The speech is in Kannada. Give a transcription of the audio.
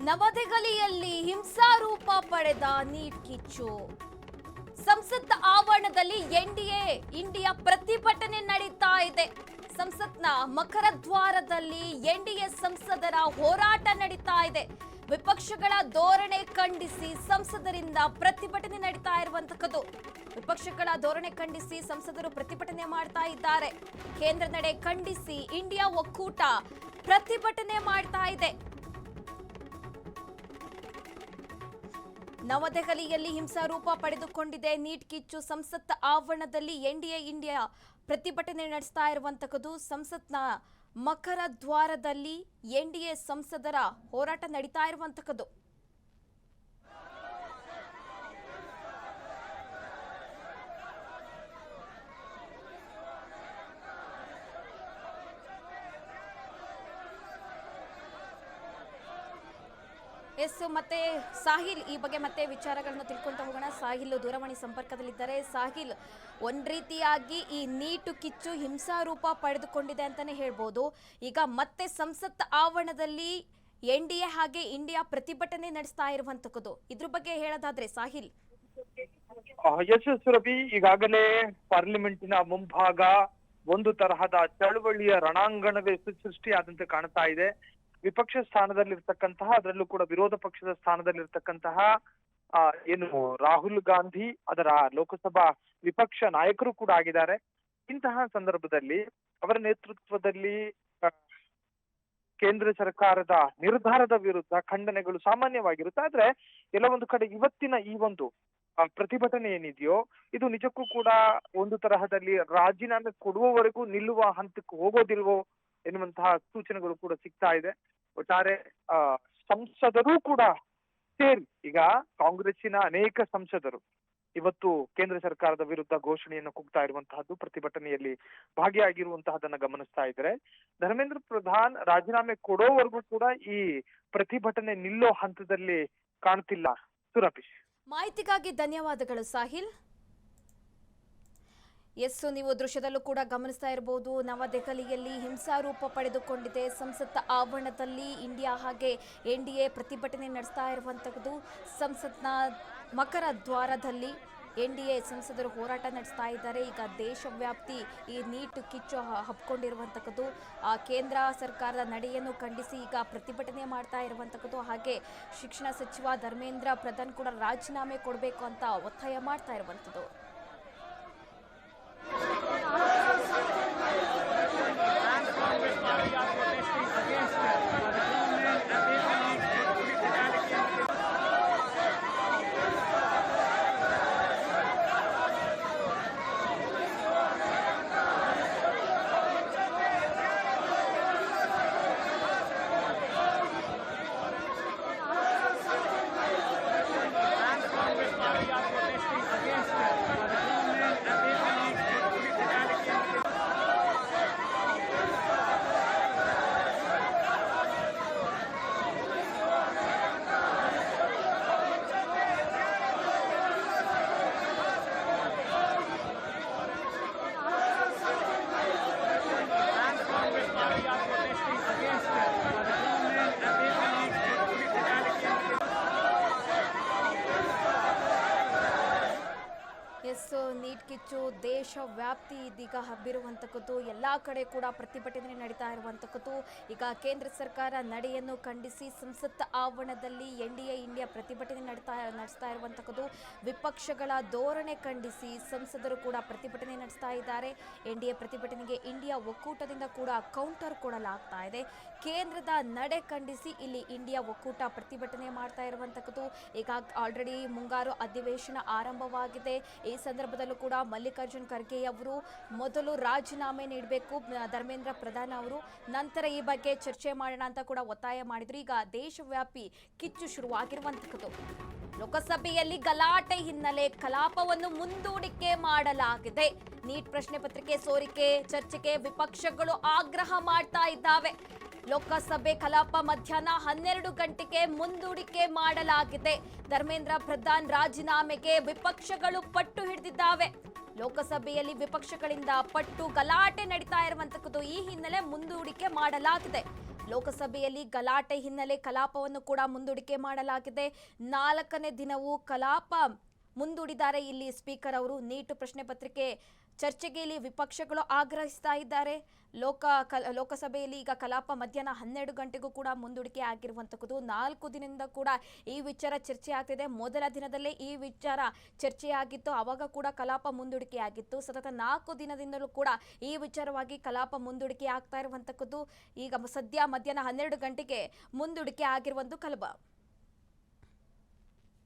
ನವದೆಹಲಿಯಲ್ಲಿ ಹಿಂಸಾರೂಪ ಪಡೆದ ನೀಟ್ ಕಿಚ್ಚು. ಸಂಸತ್ ಆವರಣದಲ್ಲಿ ಎನ್ಡಿಎ ಇಂಡಿಯಾ ಪ್ರತಿಭಟನೆ ನಡೀತಾ ಇದೆ. ಸಂಸತ್ನ ಮಕರದ್ವಾರದಲ್ಲಿ ಎನ್ಡಿಎ ಸಂಸದರ ಹೋರಾಟ ನಡೀತಾ ಇದೆ. ವಿಪಕ್ಷಗಳ ಧೋರಣೆ ಖಂಡಿಸಿ ಸಂಸದರಿಂದ ಪ್ರತಿಭಟನೆ ನಡೀತಾ ಇರುವಂತದ್ದು. ವಿಪಕ್ಷಗಳ ಧೋರಣೆ ಖಂಡಿಸಿ ಸಂಸದರು ಪ್ರತಿಭಟನೆ ಮಾಡ್ತಾ ಇದ್ದಾರೆ. ಕೇಂದ್ರ ನಡೆ ಖಂಡಿಸಿ ಇಂಡಿಯಾ ಒಕ್ಕೂಟ ಪ್ರತಿಭಟನೆ ಮಾಡ್ತಾ ಇದೆ. ನವದೆಹಲಿಯಲ್ಲಿ ಹಿಂಸಾರೂಪ ಪಡೆದುಕೊಂಡಿದೆ ನೀಟ್ ಕಿಚ್ಚು. ಸಂಸತ್ ಆವರಣದಲ್ಲಿ ಎನ್ಡಿಎ ಇಂಡಿಯಾ ಪ್ರತಿಭಟನೆ ನಡೆಸ್ತಾ ಇರುವಂತದ್ದು. ಸಂಸತ್ನ ಮಕರದ್ವಾರದಲ್ಲಿ ಎನ್ಡಿಎ ಸಂಸದರ ಹೋರಾಟ ನಡೀತಾ ಇರುವಂತದ್ದು. ಮತ್ತೆ ಸಾಹಿಲ್ ಈ ಬಗ್ಗೆ ಮತ್ತೆ ವಿಚಾರಗಳನ್ನು ತಿಳ್ಕೊಂತ ಹೋಗೋಣ. ಸಾಹಿಲ್ ದೂರವಾಣಿ ಸಂಪರ್ಕದಲ್ಲಿದ್ದಾರೆ. ಸಾಹಿಲ್, ಒಂದ್ ರೀತಿಯಾಗಿ ಈ ನೀಟು ಕಿಚ್ಚು ಹಿಂಸಾರೂಪ ಪಡೆದುಕೊಂಡಿದೆ ಅಂತಾನೆ ಹೇಳ್ಬೋದು. ಈಗ ಮತ್ತೆ ಸಂಸತ್ ಆವರಣದಲ್ಲಿ ಎನ್ಡಿಎ ಹಾಗೆ ಇಂಡಿಯಾ ಪ್ರತಿಭಟನೆ ನಡೆಸ್ತಾ ಇರುವಂತದ್ದು. ಇದ್ರ ಬಗ್ಗೆ ಹೇಳೋದಾದ್ರೆ ಸಾಹಿಲ್. ಯಶಸ್ವಿ, ಈಗಾಗಲೇ ಪಾರ್ಲಿಮೆಂಟಿನ ಮುಂಭಾಗ ಒಂದು ತರಹದ ಚಳವಳಿಯ ರಣಾಂಗಣವೇ ಸೃಷ್ಟಿಯಾದಂತೆ ಕಾಣ್ತಾ ಇದೆ. ವಿಪಕ್ಷ ಸ್ಥಾನದಲ್ಲಿರ್ತಕ್ಕಂತಹ, ಅದರಲ್ಲೂ ಕೂಡ ವಿರೋಧ ಪಕ್ಷದ ಸ್ಥಾನದಲ್ಲಿರ್ತಕ್ಕಂತಹ ಏನು ರಾಹುಲ್ ಗಾಂಧಿ ಅದರ ಲೋಕಸಭಾ ವಿಪಕ್ಷ ನಾಯಕರು ಕೂಡ ಆಗಿದ್ದಾರೆ. ಇಂತಹ ಸಂದರ್ಭದಲ್ಲಿ ಅವರ ನೇತೃತ್ವದಲ್ಲಿ ಕೇಂದ್ರ ಸರ್ಕಾರದ ನಿರ್ಧಾರದ ವಿರುದ್ಧ ಖಂಡನೆಗಳು ಸಾಮಾನ್ಯವಾಗಿರುತ್ತೆ. ಆದ್ರೆ ಕೆಲವೊಂದು ಕಡೆ ಇವತ್ತಿನ ಈ ಒಂದು ಪ್ರತಿಭಟನೆ ಏನಿದೆಯೋ ಇದು ನಿಜಕ್ಕೂ ಕೂಡ ಒಂದು ತರಹದಲ್ಲಿ ರಾಜೀನಾಮೆ ಕೊಡುವವರೆಗೂ ನಿಲ್ಲುವ ಹಂತಕ್ಕೆ ಹೋಗೋದಿಲ್ವೋ ಎನ್ನುವಂತಹ ಸೂಚನೆಗಳು ಕೂಡ ಸಿಗ್ತಾ ಇದೆ. ಒಟ್ಟಾರೆ ಸಂಸದರು ಕೂಡ ಸೇರಿ ಈಗ ಕಾಂಗ್ರೆಸ್ಸಿನ ಅನೇಕ ಸಂಸದರು ಇವತ್ತು ಕೇಂದ್ರ ಸರ್ಕಾರದ ವಿರುದ್ಧ ಘೋಷಣೆಯನ್ನು ಕೂಗ್ತಾ ಇರುವಂತಹದ್ದು, ಪ್ರತಿಭಟನೆಯಲ್ಲಿ ಭಾಗಿಯಾಗಿರುವಂತಹದನ್ನ ಗಮನಿಸ್ತಾ ಇದ್ದಾರೆ. ಧರ್ಮೇಂದ್ರ ಪ್ರಧಾನ್ ರಾಜೀನಾಮೆ ಕೊಡೋವರೆಗೂ ಕೂಡ ಈ ಪ್ರತಿಭಟನೆ ನಿಲ್ಲೋ ಹಂತದಲ್ಲಿ ಕಾಣ್ತಿಲ್ಲ. ಸುರಭಿ, ಮಾಹಿತಿಗಾಗಿ ಧನ್ಯವಾದಗಳು ಸಾಹಿಲ್. ನೀವು ದೃಶ್ಯದಲ್ಲೂ ಕೂಡ ಗಮನಿಸ್ತಾ ಇರಬಹುದು. ನವದೆಹಲಿಯಲ್ಲಿ ಹಿಂಸಾರೂಪ ಪಡೆದುಕೊಂಡಿದೆ. ಸಂಸತ್ ಆವರಣದಲ್ಲಿ ಇಂಡಿಯಾ ಹಾಗೆ ಎನ್ಡಿಎ ಪ್ರತಿಭಟನೆ ನಡೆಸ್ತಾ ಇರುವಂತದ್ದು. ಸಂಸತ್ನ ಮಕರ ದ್ವಾರದಲ್ಲಿ ಎನ್ಡಿಎ ಸಂಸದರು ಹೋರಾಟ ನಡೆಸ್ತಾ ಇದ್ದಾರೆ. ಈಗ ದೇಶವ್ಯಾಪ್ತಿ ಈ ನೀಟ್ ಕಿಚ್ಚು ಹಬ್ಕೊಂಡಿರುವಂತದ್ದು. ಕೇಂದ್ರ ಸರ್ಕಾರದ ನಡೆಯನ್ನು ಖಂಡಿಸಿ ಈಗ ಪ್ರತಿಭಟನೆ ಮಾಡ್ತಾ ಇರುವಂತದ್ದು. ಹಾಗೆ ಶಿಕ್ಷಣ ಸಚಿವ ಧರ್ಮೇಂದ್ರ ಪ್ರಧಾನ್ ಕೂಡ ರಾಜೀನಾಮೆ ಕೊಡಬೇಕು ಅಂತ ಒತ್ತಾಯ ಮಾಡ್ತಾ ಇರುವಂತದ್ದು. ನೀಟ್ ಕಿಚ್ಚು ದೇಶವ್ಯಾಪ್ತಿ ಇದೀಗ ಹಬ್ಬಿರುವಂತದ್ದು. ಎಲ್ಲಾ ಕಡೆ ಕೂಡ ಪ್ರತಿಭಟನೆ ನಡೀತಾ ಇರುವಂತದ್ದು. ಈಗ ಕೇಂದ್ರ ಸರ್ಕಾರ ನಡೆಯನ್ನು ಖಂಡಿಸಿ ಸಂಸತ್ ಆವರಣದಲ್ಲಿ ಎನ್ಡಿಎ ಇಂಡಿಯಾ ಪ್ರತಿಭಟನೆ ನಡೆಸ್ತಾ ಇರುವಂತದ್ದು. ವಿಪಕ್ಷಗಳ ಧೋರಣೆ ಖಂಡಿಸಿ ಸಂಸದರು ಕೂಡ ಪ್ರತಿಭಟನೆ ನಡೆಸ್ತಾ ಇದ್ದಾರೆ. ಎನ್ಡಿಎ ಪ್ರತಿಭಟನೆಗೆ ಇಂಡಿಯಾ ಒಕ್ಕೂಟದಿಂದ ಕೂಡ ಕೌಂಟರ್ ಕೊಡಲಾಗ್ತಾ ಇದೆ. ಕೇಂದ್ರದ ನಡೆ ಖಂಡಿಸಿ ಇಲ್ಲಿ ಇಂಡಿಯಾ ಒಕ್ಕೂಟ ಪ್ರತಿಭಟನೆ ಮಾಡ್ತಾ ಇರುವಂತದ್ದು. ಈಗ ಆಲ್ರೆಡಿ ಮುಂಗಾರು ಅಧಿವೇಶನ ಆರಂಭವಾಗಿದೆ. ಈ ಸಂದರ್ಭದಲ್ಲೂ ಕೂಡ ಮಲ್ಲಿಕಾರ್ಜುನ್ ಖರ್ಗೆ ಅವರು ಮೊದಲು ರಾಜೀನಾಮೆ ನೀಡಬೇಕು ಧರ್ಮೇಂದ್ರ ಪ್ರಧಾನ್ ಅವರು, ನಂತರ ಈ ಬಗ್ಗೆ ಚರ್ಚೆ ಮಾಡೋಣ ಅಂತ ಕೂಡ ಒತ್ತಾಯ ಮಾಡಿದ್ರು. ಈಗ ದೇಶವ್ಯಾಪಿ ಕಿಚ್ಚು ಶುರುವಾಗಿರುವಂತದ್ದು. ಲೋಕಸಭೆಯಲ್ಲಿ ಗಲಾಟೆ ಹಿನ್ನೆಲೆ ಕಲಾಪವನ್ನು ಮುಂದೂಡಿಕೆ ಮಾಡಲಾಗಿದೆ. ನೀಟ್ ಪ್ರಶ್ನೆ ಪತ್ರಿಕೆ ಸೋರಿಕೆ ಚರ್ಚೆಗೆ ವಿಪಕ್ಷಗಳು ಆಗ್ರಹ ಮಾಡ್ತಾ ಇದ್ದಾವೆ. ಲೋಕಸಭೆ ಕಲಾಪ ಮಧ್ಯಾಹ್ನ 12 ಗಂಟೆಗೆ ಮುಂದೂಡಿಕೆ ಮಾಡಲಾಗಿದೆ. ಧರ್ಮೇಂದ್ರ ಪ್ರಧಾನ್ ರಾಜೀನಾಮೆಗೆ ವಿಪಕ್ಷಗಳು ಪಟ್ಟು ಹಿಡಿದಿದ್ದಾವೆ. ಲೋಕಸಭೆಯಲ್ಲಿ ವಿಪಕ್ಷಗಳಿಂದ ಪಟ್ಟು ಗಲಾಟೆ ನಡೀತಾ ಇರುವಂತದ್ದು. ಈ ಹಿನ್ನೆಲೆ ಮುಂದೂಡಿಕೆ ಮಾಡಲಾಗಿದೆ. ಲೋಕಸಭೆಯಲ್ಲಿ ಗಲಾಟೆ ಹಿನ್ನೆಲೆ ಕಲಾಪವನ್ನು ಕೂಡ ಮುಂದೂಡಿಕೆ ಮಾಡಲಾಗಿದೆ. 4ನೇ ದಿನವೂ ಕಲಾಪ ಮುಂದೂಡಿದ್ದಾರೆ ಇಲ್ಲಿ ಸ್ಪೀಕರ್ ಅವರು. ನೀಟ್ ಪ್ರಶ್ನೆ ಪತ್ರಿಕೆ ಚರ್ಚೆಗೆ ಇಲ್ಲಿ ವಿಪಕ್ಷಗಳು ಆಗ್ರಹಿಸ್ತಾ ಇದ್ದಾರೆ. ಲೋಕಸಭೆಯಲ್ಲಿ ಈಗ ಕಲಾಪ ಮಧ್ಯಾಹ್ನ 12 ಗಂಟೆಗೂ ಕೂಡ ಮುಂದೂಡಿಕೆ ಆಗಿರುವಂತದ್ದು. 4 ದಿನದಿಂದ ಕೂಡ ಈ ವಿಚಾರ ಚರ್ಚೆ ಆಗ್ತಿದೆ. ಮೊದಲ ದಿನದಲ್ಲೇ ಈ ವಿಚಾರ ಚರ್ಚೆಯಾಗಿತ್ತು, ಅವಾಗ ಕೂಡ ಕಲಾಪ ಮುಂದೂಡಿಕೆ ಆಗಿತ್ತು. ಸತತ 4 ದಿನದಿಂದಲೂ ಕೂಡ ಈ ವಿಚಾರವಾಗಿ ಕಲಾಪ ಮುಂದೂಡಿಕೆ ಆಗ್ತಾ ಇರುವಂತದ್ದು. ಈಗ ಸದ್ಯ ಮಧ್ಯಾಹ್ನ 12 ಗಂಟೆಗೆ ಮುಂದೂಡಿಕೆ ಆಗಿರುವಂತ ಕಲಾಪ.